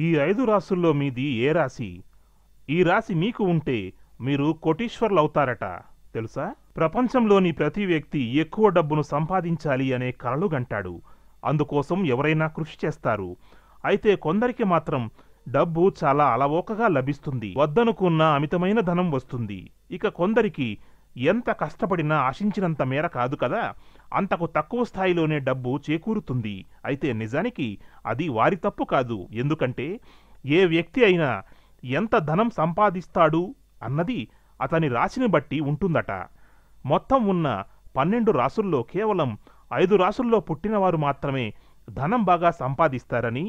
ఈ 5 రాసుల్లో మీది ఏ రాశి? ఈ రాశి మీకు ఉంటే మీరు కోటీశ్వరులవుతారట తెలుసా? ప్రపంచంలోని ప్రతి వ్యక్తి ఎక్కువ డబ్బును సంపాదించాలి అనే కలలు గంటాడు. అందుకోసం ఎవరైనా కృషి చేస్తారు. అయితే కొందరికి మాత్రం డబ్బు చాలా అలవోకగా లభిస్తుంది. వద్దనుకున్న అమితమైన ధనం వస్తుంది. ఇక కొందరికి ఎంత కష్టపడినా ఆశించినంత మేర కాదు కదా, అంతకు తక్కువ స్థాయిలోనే డబ్బు చేకూరుతుంది. అయితే నిజానికి అది వారి తప్పు కాదు. ఎందుకంటే ఏ వ్యక్తి అయినా ఎంత ధనం సంపాదిస్తాడు అన్నది అతని రాశిని బట్టి ఉంటుందట. మొత్తం ఉన్న 12 రాసుల్లో కేవలం 5 రాసుల్లో పుట్టినవారు మాత్రమే ధనం బాగా సంపాదిస్తారని,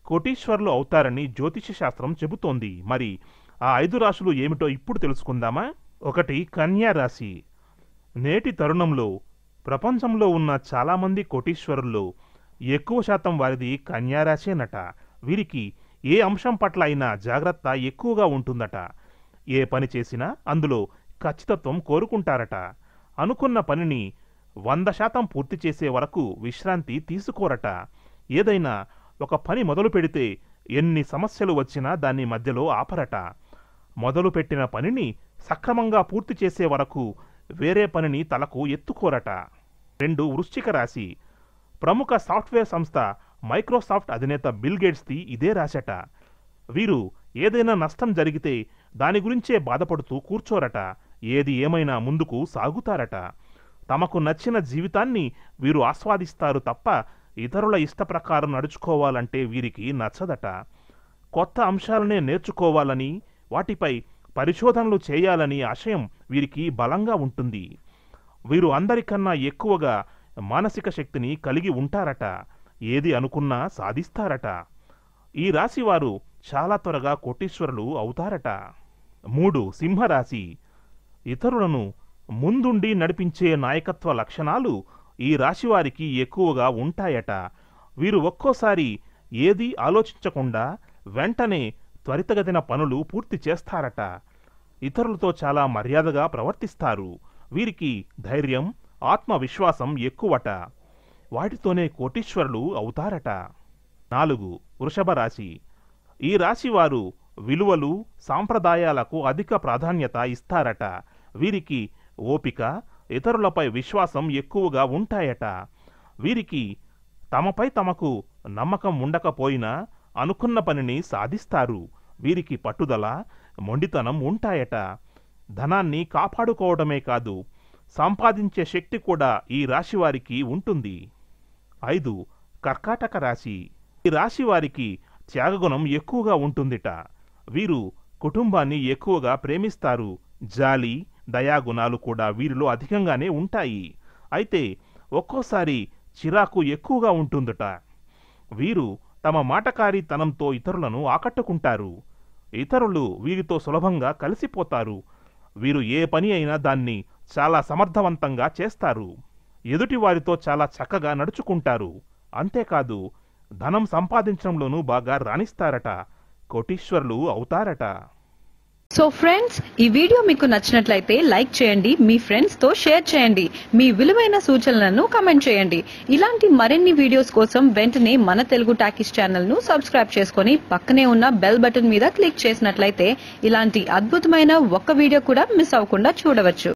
కోటీశ్వరులు అవుతారని జ్యోతిష శాస్త్రం చెబుతోంది. మరి ఆ 5 రాశులు ఏమిటో ఇప్పుడు తెలుసుకుందామా? 1 కన్యా రాశి. నేటి తరుణంలో ప్రపంచంలో ఉన్న చాలామంది కోటీశ్వరుల్లో ఎక్కువ శాతం వారిది కన్యారాశేనట. వీరికి ఏ అంశం పట్ల అయినా జాగ్రత్త ఎక్కువగా ఉంటుందట. ఏ పని చేసినా అందులో ఖచ్చితత్వం కోరుకుంటారట. అనుకున్న పనిని 100% పూర్తి చేసే వరకు విశ్రాంతి తీసుకోరట. ఏదైనా ఒక పని మొదలు పెడితే ఎన్ని సమస్యలు వచ్చినా దాన్ని మధ్యలో ఆపరట. మొదలుపెట్టిన పనిని సక్రమంగా పూర్తి చేసే వరకు వేరే పనిని తలకు ఎత్తుకోరట. 2 వృశ్చిక రాశి. ప్రముఖ సాఫ్ట్వేర్ సంస్థ మైక్రోసాఫ్ట్ అధినేత బిల్ గేట్స్ది ఇదే రాశట. వీరు ఏదైనా నష్టం జరిగితే దాని గురించే బాధపడుతూ కూర్చోరట. ఏది ఏమైనా ముందుకు సాగుతారట. తమకు నచ్చిన జీవితాన్ని వీరు ఆస్వాదిస్తారు తప్ప ఇతరుల ఇష్టప్రకారం నడుచుకోవాలంటే వీరికి నచ్చదట. కొత్త అంశాలనే నేర్చుకోవాలని, వాటిపై పరిశోధనలు చేయాలని ఆశయం వీరికి బలంగా ఉంటుంది. వీరు అందరికన్నా ఎక్కువగా మానసిక శక్తిని కలిగి ఉంటారట. ఏది అనుకున్నా సాధిస్తారట. ఈ రాశివారు చాలా త్వరగా కోటీశ్వరులు అవుతారట. 3 సింహరాశి. ఇతరులను ముందుండి నడిపించే నాయకత్వ లక్షణాలు ఈ రాశివారికి ఎక్కువగా ఉంటాయట. వీరు ఒక్కోసారి ఏదీ ఆలోచించకుండా వెంటనే త్వరితగతిన పనులు పూర్తి చేస్తారట. ఇతరులతో చాలా మర్యాదగా ప్రవర్తిస్తారు. వీరికి ధైర్యం, ఆత్మవిశ్వాసం ఎక్కువట. వాటితోనే కోటీశ్వరులు అవుతారట. 4 వృషభ రాశి. ఈ రాశివారు విలువలు, సాంప్రదాయాలకు అధిక ప్రాధాన్యత ఇస్తారట. వీరికి ఓపిక, ఇతరులపై విశ్వాసం ఎక్కువగా ఉంటాయట. వీరికి తమపై తమకు నమ్మకం ఉండకపోయినా అనుకున్న పనిని సాధిస్తారు. వీరికి పట్టుదల, మొండితనం ఉంటాయట. ధనాన్ని కాపాడుకోవడమే కాదు, సంపాదించే శక్తి కూడా ఈ రాశివారికి ఉంటుంది. 5 కర్కాటక రాశి. ఈ రాశివారికి త్యాగగుణం ఎక్కువగా ఉంటుందిట. వీరు కుటుంబాన్ని ఎక్కువగా ప్రేమిస్తారు. జాలి, దయాగుణాలు కూడా వీరిలో అధికంగానే ఉంటాయి. అయితే ఒక్కోసారి చిరాకు ఎక్కువగా ఉంటుందట. వీరు తమ మాటకారితనంతో ఇతరులను ఆకట్టుకుంటారు. ఇతరులు వీరితో సులభంగా కలిసిపోతారు. వీరు ఏ పని అయినా దాన్ని చాలా సమర్థవంతంగా చేస్తారు. ఎదుటి వారితో చాలా చక్కగా నడుచుకుంటారు. అంతేకాదు, ధనం సంపాదించడంలోనూ బాగా రాణిస్తారట. కోటీశ్వరులు అవుతారట. సో ఫ్రెండ్స్, ఈ వీడియో మీకు నచ్చినట్లయితే లైక్ చేయండి, మీ ఫ్రెండ్స్ తో షేర్ చేయండి, మీ విలువైన సూచనలను కామెంట్ చేయండి. ఇలాంటి మరిన్ని వీడియోస్ కోసం వెంటనే మన తెలుగు టాకీస్ ఛానల్ ను సబ్స్క్రైబ్ చేసుకొని పక్కనే ఉన్న బెల్ బటన్ మీద క్లిక్ చేసినట్లయితే ఇలాంటి అద్భుతమైన ఒక్క వీడియో కూడా మిస్ అవ్వకుండా చూడవచ్చు.